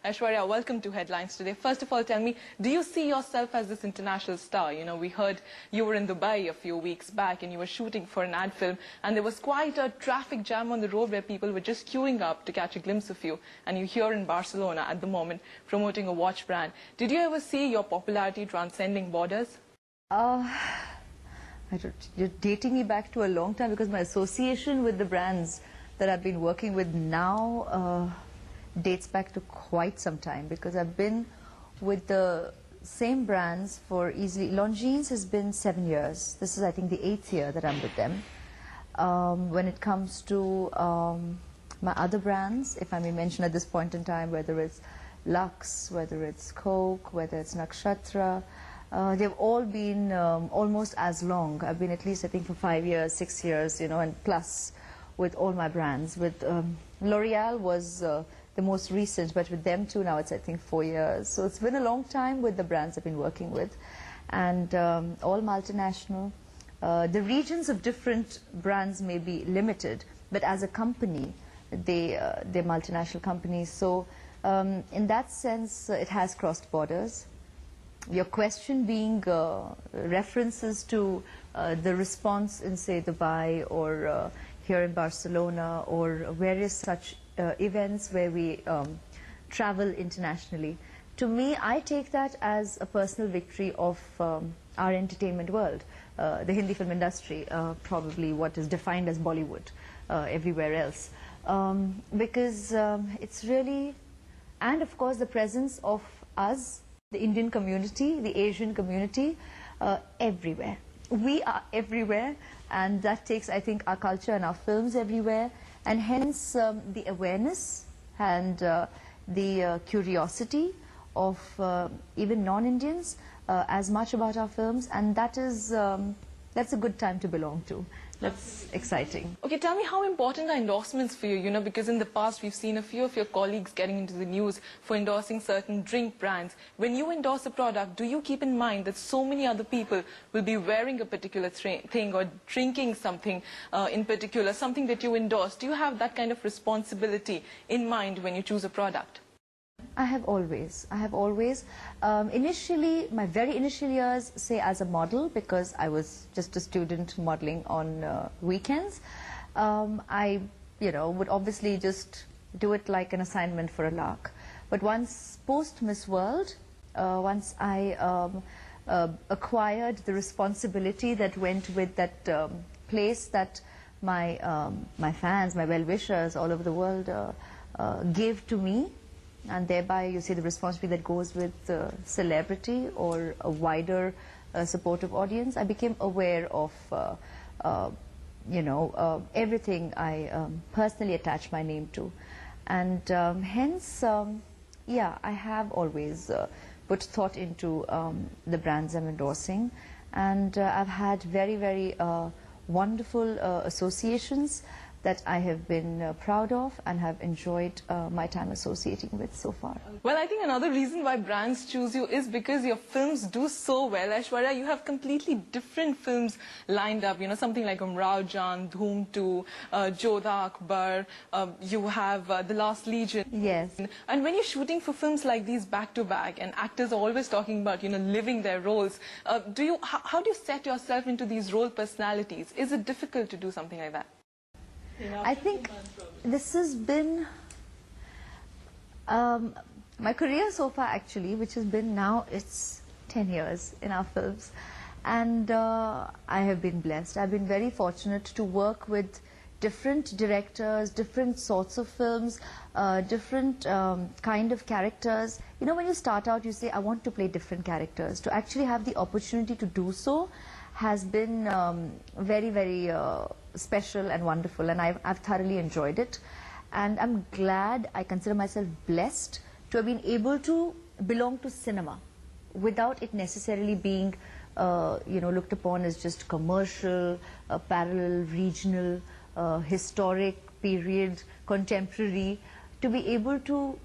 Aishwarya, welcome to Headlines today. First of all, tell me, do you see yourself as this international star? You know, we heard you were in Dubai a few weeks back and you were shooting for an ad film, and there was quite a traffic jam on the road where people were just queuing up to catch a glimpse of you. And you're here in Barcelona at the moment promoting a watch brand. Did you ever see your popularity transcending borders? You're dating me back to a long time, because my association with the brands that I've been working with now dates back to quite some time, because I've been with the same brands for easily, Longines has been 7 years. This is, I think, the 8th year that I'm with them. When it comes to my other brands, if I may mention at this point in time, whether it's Lux, whether it's Coke, whether it's Nakshatra, they've all been almost as long. I've been at least, I think, for 5 years, 6 years, you know, and plus with all my brands. With L'Oreal was the most recent, but with them too now it's, I think, 4 years. So it's been a long time with the brands I've been working with, and all multinational. The regions of different brands may be limited, but as a company, they're multinational companies. So in that sense, it has crossed borders. Your question being references to the response in, say, Dubai or here in Barcelona or various such events where we travel internationally. To me, I take that as a personal victory of our entertainment world, the Hindi film industry, probably what is defined as Bollywood everywhere else. Because it's really, and of course the presence of us, the Indian community, the Asian community, everywhere. We are everywhere, and that takes, I think, our culture and our films everywhere, and hence the awareness and the curiosity of even non-Indians as much about our films, and that is that's a good time to belong to. That's exciting. Okay, tell me, how important are endorsements for you? You know, because in the past we've seen a few of your colleagues getting into the news for endorsing certain drink brands. When you endorse a product, do you keep in mind that so many other people will be wearing a particular thing or drinking something in particular, something that you endorse? Do you have that kind of responsibility in mind when you choose a product? I have always. Initially, my very initial years, say as a model, because I was just a student modeling on weekends, I, would obviously just do it like an assignment for a lark. But once post Miss World, once I acquired the responsibility that went with that place that my fans, my well-wishers all over the world gave to me, and thereby you see the responsibility that goes with celebrity or a wider supportive audience, I became aware of everything I personally attach my name to, and hence I have always put thought into the brands I'm endorsing, and I've had very, very wonderful associations that I have been proud of and have enjoyed my time associating with so far. Well, I think another reason why brands choose you is because your films do so well. Aishwarya, you have completely different films lined up, you know, something like Umrao Jaan, Dhoom 2, Jodha Akbar, you have The Last Legion. Yes. And when you're shooting for films like these back to back, and actors are always talking about, you know, living their roles, how do you set yourself into these role personalities? Is it difficult to do something like that? I think this has been my career so far, actually, which has been now, it's 10 years in our films, and I have been blessed. I've been very fortunate to work with different directors, different sorts of films, different kind of characters. You know, when you start out, you say, I want to play different characters. To actually have the opportunity to do so has been very, very special and wonderful, and I've thoroughly enjoyed it. And I'm glad, I consider myself blessed to have been able to belong to cinema without it necessarily being looked upon as just commercial, parallel, regional, historic, period, contemporary. To be able to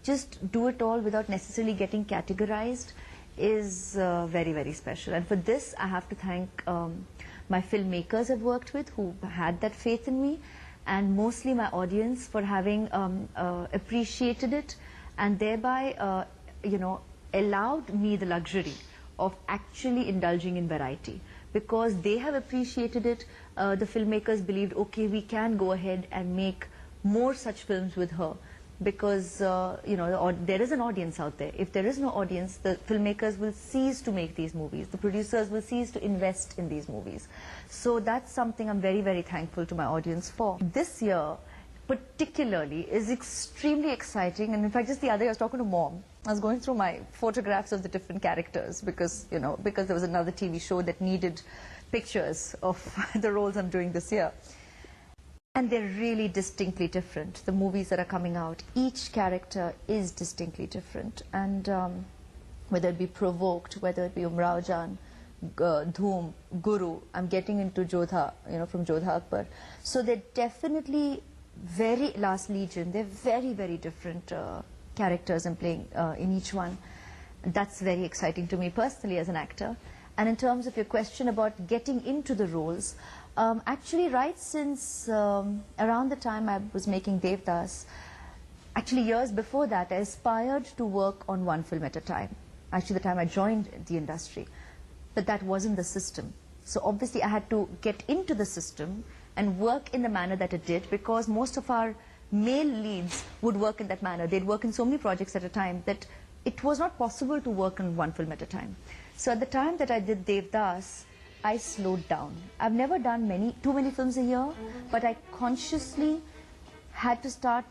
just do it all without necessarily getting categorized is very, very special. And for this, I have to thank my filmmakers I've worked with, who had that faith in me, and mostly my audience for having appreciated it and thereby, allowed me the luxury of actually indulging in variety, because they have appreciated it. The filmmakers believed, okay, we can go ahead and make more such films with her, because there is an audience out there. If there is no audience, the filmmakers will cease to make these movies. The producers will cease to invest in these movies. So that's something I'm very, very thankful to my audience for. This year, particularly, is extremely exciting. And in fact, just the other day, I was talking to Mom. I was going through my photographs of the different characters because there was another TV show that needed pictures of the roles I'm doing this year. And they're really distinctly different, the movies that are coming out. Each character is distinctly different. And whether it be Provoked, whether it be Umrao Jan, Dhoom, Guru, I'm getting into Jodha, from Jodha Akbar. So they're definitely Last Legion, they're very, very different characters I'm playing in each one. That's very exciting to me personally as an actor. And in terms of your question about getting into the roles, actually right since around the time I was making Devdas, actually years before that, I aspired to work on one film at a time. Actually the time I joined the industry. But that wasn't the system. So obviously I had to get into the system and work in the manner that it did, because most of our male leads would work in that manner. They'd work in so many projects at a time that it was not possible to work on one film at a time. So at the time that I did Devdas, I slowed down. I've never done too many films a year, but I consciously had to start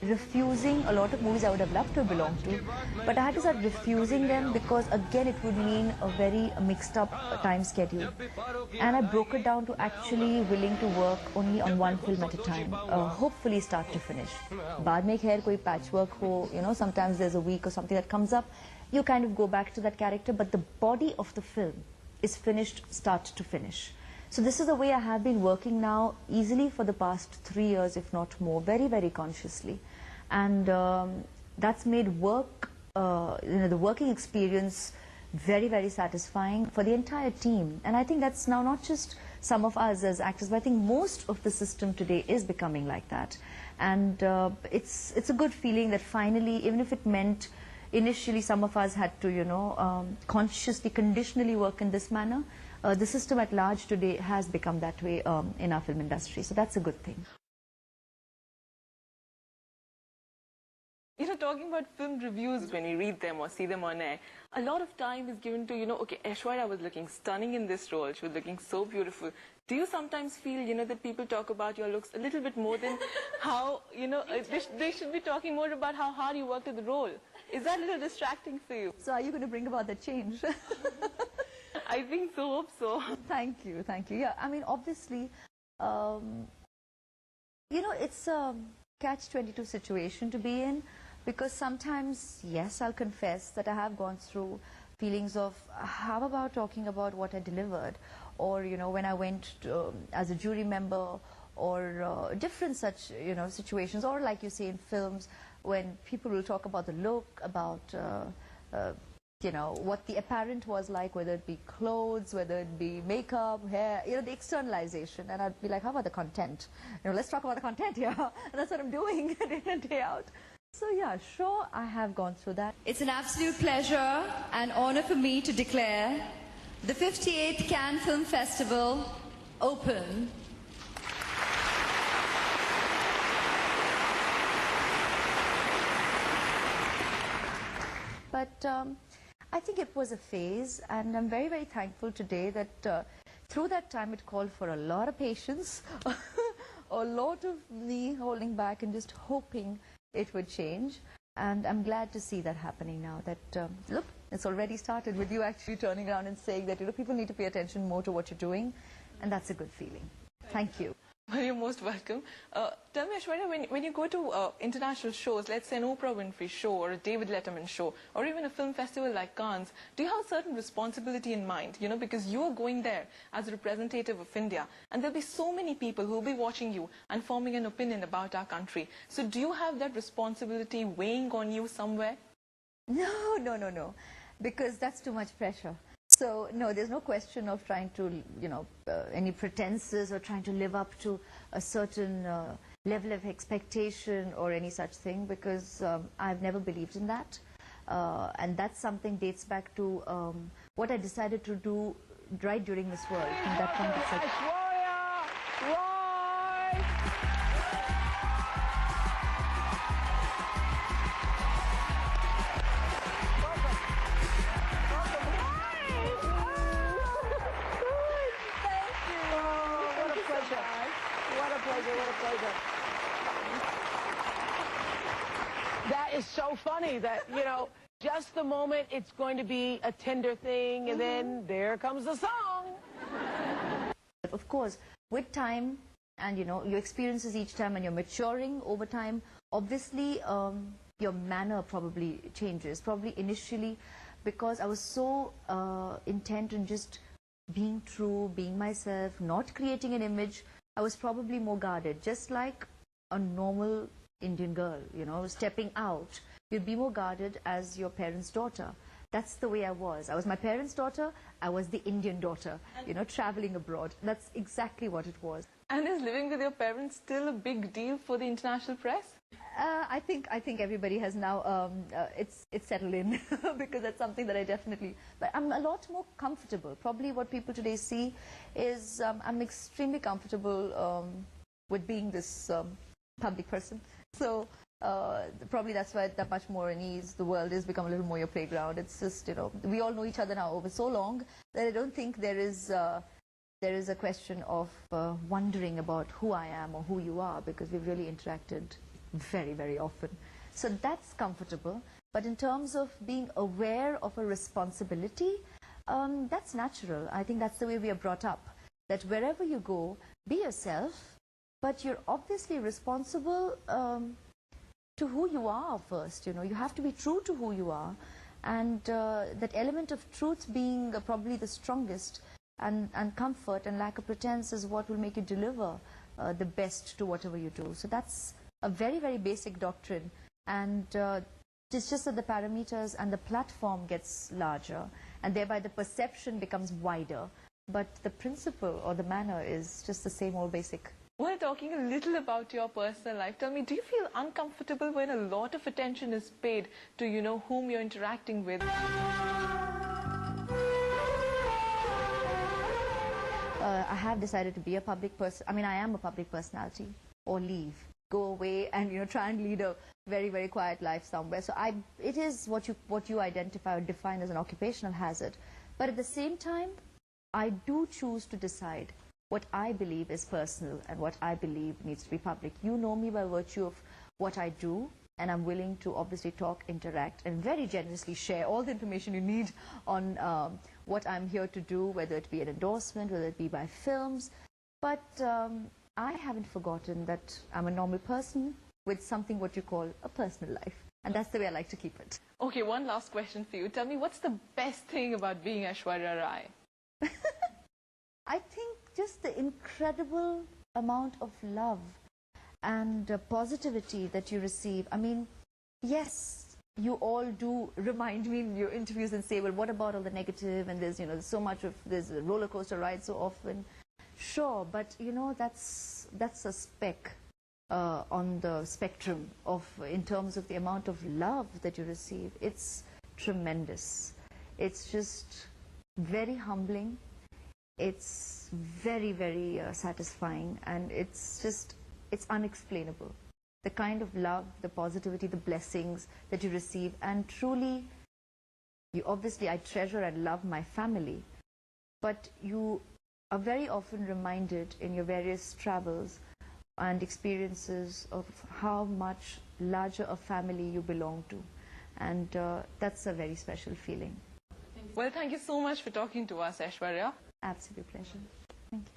refusing a lot of movies I would have loved to belong to, but I had to start refusing them because again it would mean a very mixed up time schedule, and I broke it down to actually willing to work only on one film at a time, hopefully start to finish. Baad mein khair koi patchwork ho, sometimes there's a week or something that comes up, you kind of go back to that character, but the body of the film is finished start to finish. So this is the way I have been working now easily for the past 3 years, if not more, very, very consciously. And that's made work, the working experience very, very satisfying for the entire team. And I think that's now not just some of us as actors, but I think most of the system today is becoming like that. And it's a good feeling that finally, even if it meant initially some of us had to, consciously, conditionally work in this manner, the system at large today has become that way in our film industry. So that's a good thing. Talking about film reviews, when we read them or see them on air, a lot of time is given to, okay, Aishwarya was looking stunning in this role. She was looking so beautiful. Do you sometimes feel, that people talk about your looks a little bit more than how, they should be talking more about how hard you worked at the role? Is that a little distracting for you? So are you going to bring about that change? I think so, hope so. Thank you, thank you. Yeah, I mean, obviously, it's a catch-22 situation to be in, because sometimes, yes, I'll confess that I have gone through feelings of, how about talking about what I delivered? Or, when I went to, as a jury member, or different such, situations, or like you say in films, when people will talk about the look, about what the apparent was like, whether it be clothes, whether it be makeup, hair, the externalization. And I'd be like, how about the content? Let's talk about the content here. And that's what I'm doing day in and day out. So yeah, sure, I have gone through that. It's an absolute pleasure and honor for me to declare the 58th Cannes Film Festival open. But I think it was a phase, and I'm very, very thankful today that through that time it called for a lot of patience, a lot of me holding back and just hoping it would change. And I'm glad to see that happening now, that look, it's already started with you actually turning around and saying that people need to pay attention more to what you're doing, and that's a good feeling. Thank you. Well, you're most welcome. Tell me, Aishwarya, when you go to international shows, let's say an Oprah Winfrey show or a David Letterman show, or even a film festival like Cannes, do you have a certain responsibility in mind? Because you're going there as a representative of India, and there'll be so many people who'll be watching you and forming an opinion about our country. So do you have that responsibility weighing on you somewhere? No, because that's too much pressure. So, no, there's no question of trying to, any pretenses or trying to live up to a certain level of expectation or any such thing, because I've never believed in that. And that's something dates back to what I decided to do right during Miss World. From that point, it's like, Aishwarya Rai! What a pleasure. What a pleasure, what a pleasure. That is so funny that, you know, just the moment it's going to be a tender thing, and then there comes the song. of course, with time and, you know, your experiences each time and you're maturing over time, obviously your manner probably changes. Probably initially, because I was so intent on just being true, being myself, not creating an image, I was probably more guarded, just like a normal Indian girl, you know, stepping out. You'd be more guarded as your parents' daughter. That's the way I was. I was my parents' daughter, I was the Indian daughter, you know, traveling abroad. That's exactly what it was. And is living with your parents still a big deal for the international press? I think everybody has now it's settled in because that's something that I definitely. But I'm a lot more comfortable. Probably what people today see is I'm extremely comfortable with being this public person. So probably that's why that much more in ease. The world has become a little more your playground. It's just, you know, we all know each other now over so long that I don't think there is a question of wondering about who I am or who you are, because we've really interacted very, very often. So that's comfortable. But in terms of being aware of a responsibility, that's natural. I think that's the way we are brought up. That wherever you go, be yourself, but you're obviously responsible to who you are first. You know, you have to be true to who you are. And that element of truth being probably the strongest, and comfort and lack of pretense is what will make you deliver the best to whatever you do. So that's a very, very basic doctrine, and it's just that the parameters and the platform gets larger, and thereby the perception becomes wider, but the principle or the manner is just the same old basic. We're talking a little about your personal life. Tell me, do you feel uncomfortable when a lot of attention is paid to, you know, whom you're interacting with? I have decided to be a public person. I mean, I am a public personality, or leave. Go away and, you know, try and lead a very, very quiet life somewhere. So it is what you identify or define as an occupational hazard. But at the same time, I do choose to decide what I believe is personal and what I believe needs to be public. You know me by virtue of what I do, and I'm willing to obviously talk, interact, and very generously share all the information you need on what I'm here to do, whether it be an endorsement, whether it be by films. But I haven't forgotten that I'm a normal person with something what you call a personal life. And that's the way I like to keep it. Okay, one last question for you. Tell me, what's the best thing about being Aishwarya Rai? I think just the incredible amount of love and positivity that you receive. I mean, yes, you all do remind me in your interviews and say, well, what about all the negative, and there's, you know, so much of, there's a roller coaster ride so often. Sure, but, you know, that's a speck on the spectrum of, in terms of the amount of love that you receive. It's tremendous. It's just very humbling. It's very, very satisfying, and it's just, it's unexplainable. The kind of love, the positivity, the blessings that you receive, and truly, obviously I treasure and love my family, but you are very often reminded in your various travels and experiences of how much larger a family you belong to, and that's a very special feeling. Well, thank you so much for talking to us, Aishwarya. Absolute pleasure. Thank you.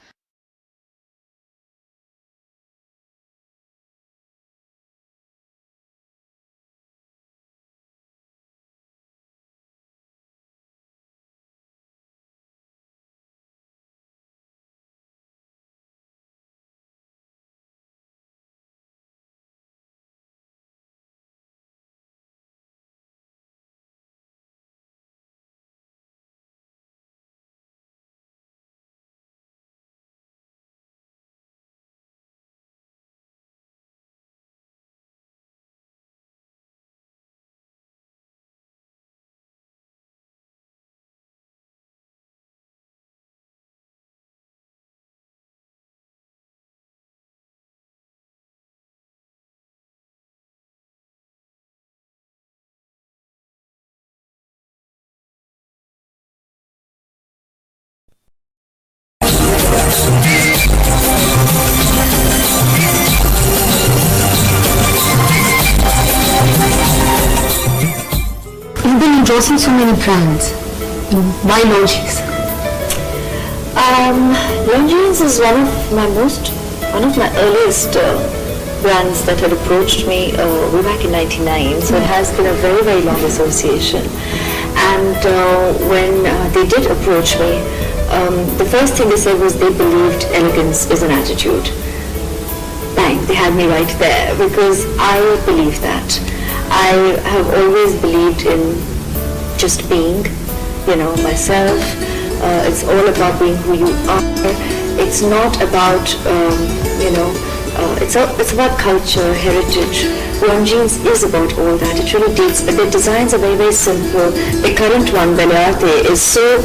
endorsing so many brands? Why Longines? Longines is one of my earliest brands that had approached me way back in '99. So it has been a very, very long association. And when they did approach me, the first thing they said was they believed elegance is an attitude. Bang, they had me right there, because I believe that. I have always believed in just being, myself. It's all about being who you are. It's not about, it's about culture, heritage. Longines is about all that. It really dates, but the designs are very, very simple. The current one, Bellarte, is so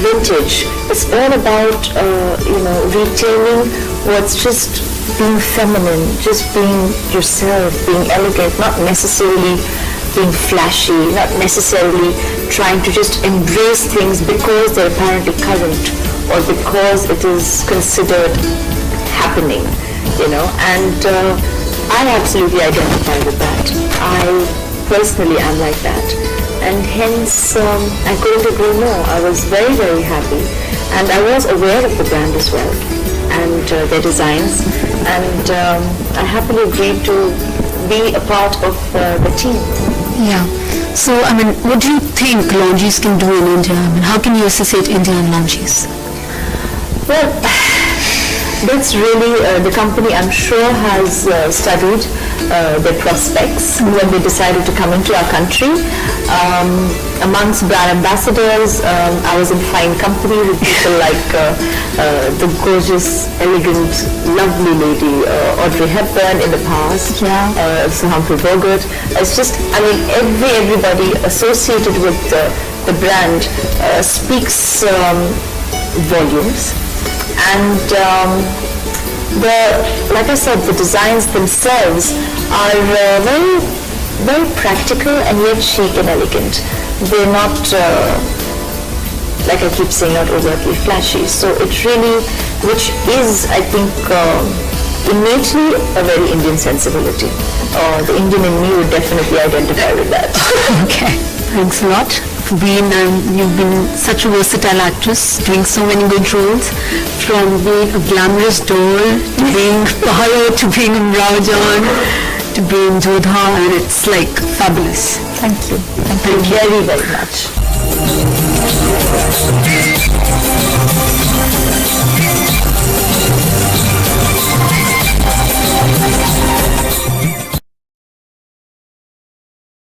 vintage. It's all about, retaining what's just being feminine, just being yourself, being elegant, not necessarily being flashy, not necessarily trying to just embrace things because they're apparently current or because it is considered happening, and I absolutely identify with that. I personally am like that, and hence I couldn't agree more. I was very, very happy, and I was aware of the brand as well and their designs, and I happily agreed to be a part of the team. Yeah. So, what do you think Longines can do in India? How can you associate India and Longines? Well, that's really the company, I'm sure, has studied their prospects when they decided to come into our country. Amongst brand ambassadors, I was in fine company with people like the gorgeous, elegant, lovely lady Audrey Hepburn in the past, Sir Humphrey Bogart. It's just, everybody associated with the brand speaks volumes. And like I said, the designs themselves are very, very practical and yet chic and elegant. They're not, like I keep saying, not overtly flashy. So it really, which is, I think, innately a very Indian sensibility. The Indian in me would definitely identify with that. Okay, thanks a lot. You've been such a versatile actress, doing so many good roles, from being a glamorous doll, to being Paharo, to being a Rajan, to being Jodha, and it's like fabulous. Thank you. Thank you very, very much.